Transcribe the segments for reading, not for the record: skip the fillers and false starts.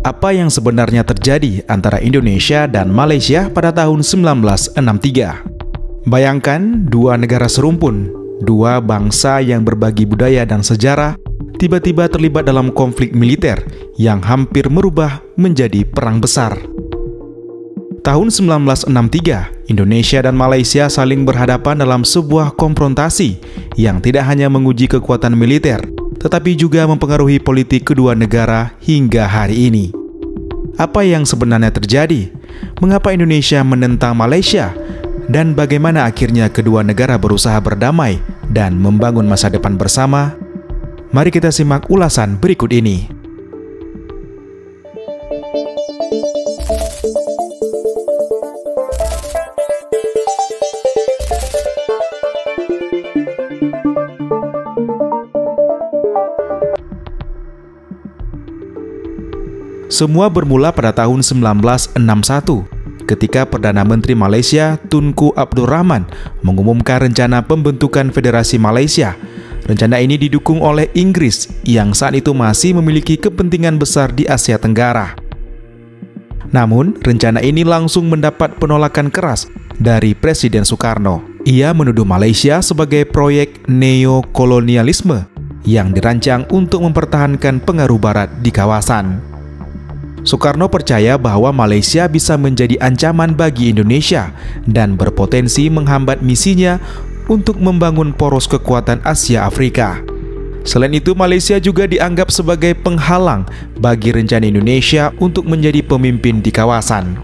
Apa yang sebenarnya terjadi antara Indonesia dan Malaysia pada tahun 1963? Bayangkan dua negara serumpun, dua bangsa yang berbagi budaya dan sejarah, tiba-tiba terlibat dalam konflik militer yang hampir merubah menjadi perang besar. Tahun 1963, Indonesia dan Malaysia saling berhadapan dalam sebuah konfrontasi yang tidak hanya menguji kekuatan militer, tetapi juga mempengaruhi politik kedua negara hingga hari ini. Apa yang sebenarnya terjadi? Mengapa Indonesia menentang Malaysia? Dan bagaimana akhirnya kedua negara berusaha berdamai dan membangun masa depan bersama? Mari kita simak ulasan berikut ini. Semua bermula pada tahun 1961 ketika Perdana Menteri Malaysia Tunku Abdul Rahman mengumumkan rencana pembentukan Federasi Malaysia. Rencana ini didukung oleh Inggris yang saat itu masih memiliki kepentingan besar di Asia Tenggara. Namun, rencana ini langsung mendapat penolakan keras dari Presiden Soekarno. Ia menuduh Malaysia sebagai proyek neokolonialisme yang dirancang untuk mempertahankan pengaruh Barat di kawasan. Soekarno percaya bahwa Malaysia bisa menjadi ancaman bagi Indonesia dan berpotensi menghambat misinya untuk membangun poros kekuatan Asia Afrika. Selain itu, Malaysia juga dianggap sebagai penghalang bagi rencana Indonesia untuk menjadi pemimpin di kawasan.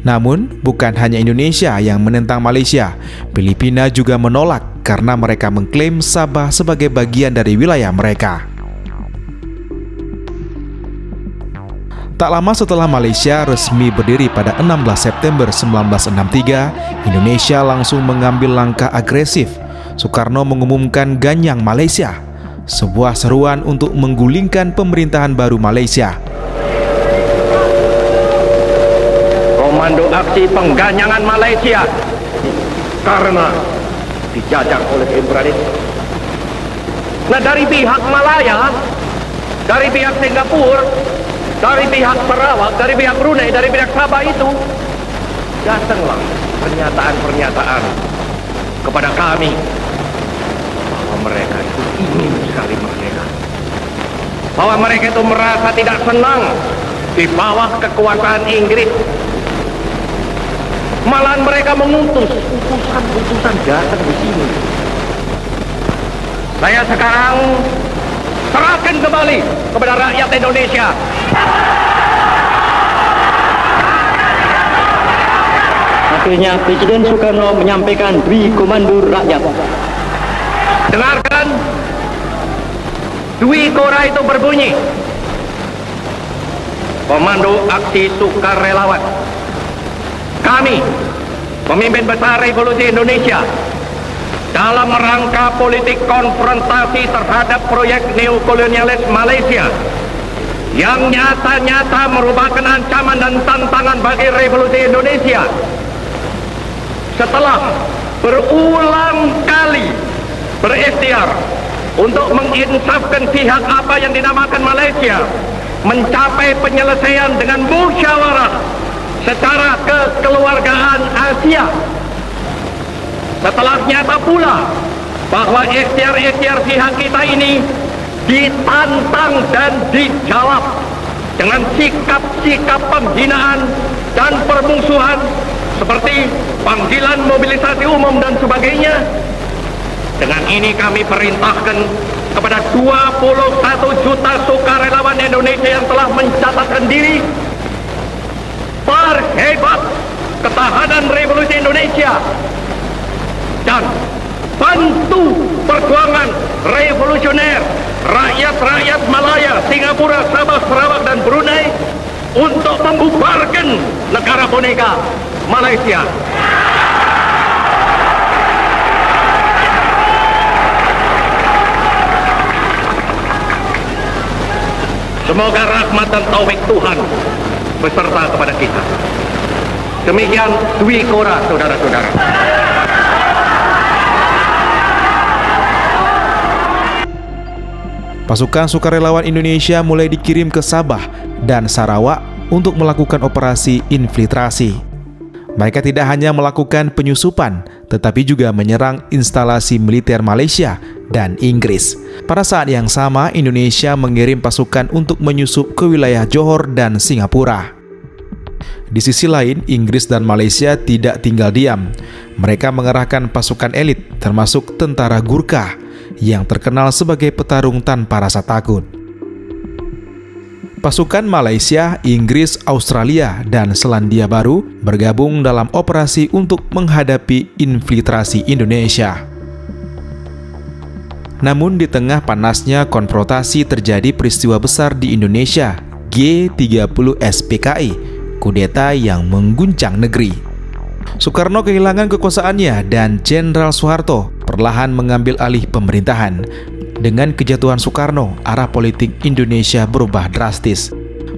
Namun, bukan hanya Indonesia yang menentang Malaysia, Filipina juga menolak karena mereka mengklaim Sabah sebagai bagian dari wilayah mereka. Tak lama setelah Malaysia resmi berdiri pada 16 September 1963, Indonesia langsung mengambil langkah agresif. Soekarno mengumumkan Ganyang Malaysia, sebuah seruan untuk menggulingkan pemerintahan baru Malaysia. Komando aksi pengganyangan Malaysia karena dijajah oleh imperialis. Nah, dari pihak Malaya, dari pihak Singapura, dari pihak Sarawak, dari pihak Brunei, dari pihak Sabah itu datanglah pernyataan-pernyataan kepada kami bahwa mereka itu ingin sekali merdeka, bahwa mereka itu merasa tidak senang di bawah kekuasaan Inggris. Malah mereka mengutus utusan-utusan datang di sini. Saya sekarang serahkan kembali kepada rakyat Indonesia. Akhirnya Presiden Soekarno menyampaikan Dwi Komando Rakyat. Dengarkan, Dwi Kora itu berbunyi, Komando Aksi Sukarelawan. Kami, pemimpin besar Revolusi Indonesia, dalam rangka politik konfrontasi terhadap proyek neokolonialis Malaysia yang nyata-nyata merupakan ancaman dan tantangan bagi Revolusi Indonesia, setelah berulang kali berikhtiar untuk menginsafkan pihak apa yang dinamakan Malaysia mencapai penyelesaian dengan musyawarah secara kekeluargaan Asia, setelah nyata pula bahwa ikhtiar-ikhtiar pihak kita ini ditantang dan dijawab dengan sikap-sikap penghinaan dan permusuhan seperti panggilan mobilisasi umum dan sebagainya. Dengan ini kami perintahkan kepada 21 juta sukarelawan Indonesia yang telah mencatatkan diri, perhebat ketahanan Revolusi Indonesia dan bantu perjuangan revolusioner rakyat-rakyat Malaya, Singapura, Sabah, Sarawak, dan Brunei untuk membubarkan negara boneka Malaysia. Semoga rahmat dan taufik Tuhan beserta kepada kita. Demikian Dwi Kora, saudara-saudara. Pasukan sukarelawan Indonesia mulai dikirim ke Sabah dan Sarawak untuk melakukan operasi infiltrasi. Mereka tidak hanya melakukan penyusupan, tetapi juga menyerang instalasi militer Malaysia dan Inggris. Pada saat yang sama, Indonesia mengirim pasukan untuk menyusup ke wilayah Johor dan Singapura. Di sisi lain, Inggris dan Malaysia tidak tinggal diam. Mereka mengerahkan pasukan elit, termasuk tentara Gurkha, yang terkenal sebagai petarung tanpa rasa takut. Pasukan Malaysia, Inggris, Australia, dan Selandia Baru bergabung dalam operasi untuk menghadapi infiltrasi Indonesia. Namun di tengah panasnya konfrontasi terjadi peristiwa besar di Indonesia, G30 SPKI, kudeta yang mengguncang negeri. Soekarno kehilangan kekuasaannya dan Jenderal Soeharto perlahan mengambil alih pemerintahan. Dengan kejatuhan Soekarno, arah politik Indonesia berubah drastis.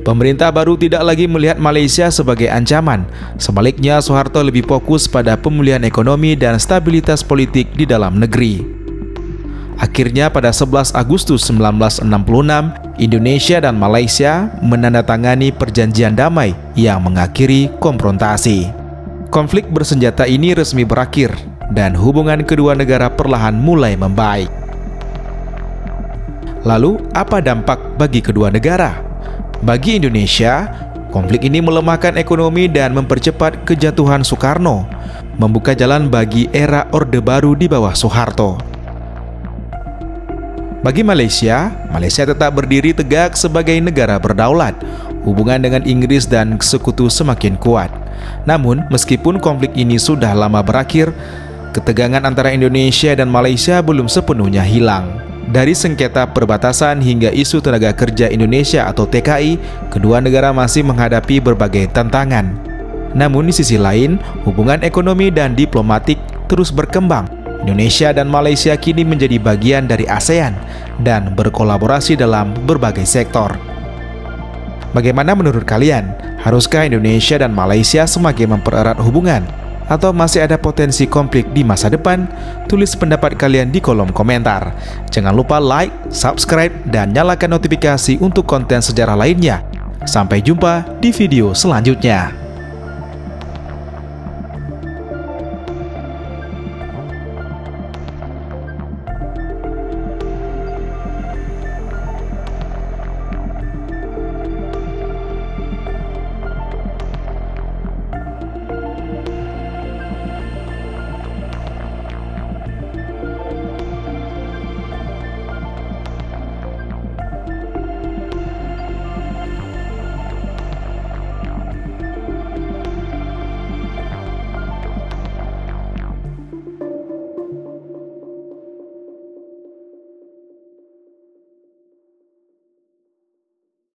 Pemerintah baru tidak lagi melihat Malaysia sebagai ancaman. Sebaliknya, Soeharto lebih fokus pada pemulihan ekonomi dan stabilitas politik di dalam negeri. Akhirnya pada 11 Agustus 1966, Indonesia dan Malaysia menandatangani perjanjian damai yang mengakhiri konfrontasi. Konflik bersenjata ini resmi berakhir dan hubungan kedua negara perlahan mulai membaik. Lalu, apa dampak bagi kedua negara? Bagi Indonesia, konflik ini melemahkan ekonomi dan mempercepat kejatuhan Soekarno, membuka jalan bagi era Orde Baru di bawah Soeharto. Bagi Malaysia, Malaysia tetap berdiri tegak sebagai negara berdaulat. Hubungan dengan Inggris dan sekutu semakin kuat. Namun, meskipun konflik ini sudah lama berakhir, ketegangan antara Indonesia dan Malaysia belum sepenuhnya hilang. Dari sengketa perbatasan hingga isu tenaga kerja Indonesia atau TKI, kedua negara masih menghadapi berbagai tantangan. Namun di sisi lain, hubungan ekonomi dan diplomatik terus berkembang. Indonesia dan Malaysia kini menjadi bagian dari ASEAN dan berkolaborasi dalam berbagai sektor. Bagaimana menurut kalian? Haruskah Indonesia dan Malaysia semakin mempererat hubungan? Atau masih ada potensi konflik di masa depan? Tulis pendapat kalian di kolom komentar. Jangan lupa like, subscribe, dan nyalakan notifikasi untuk konten sejarah lainnya. Sampai jumpa di video selanjutnya.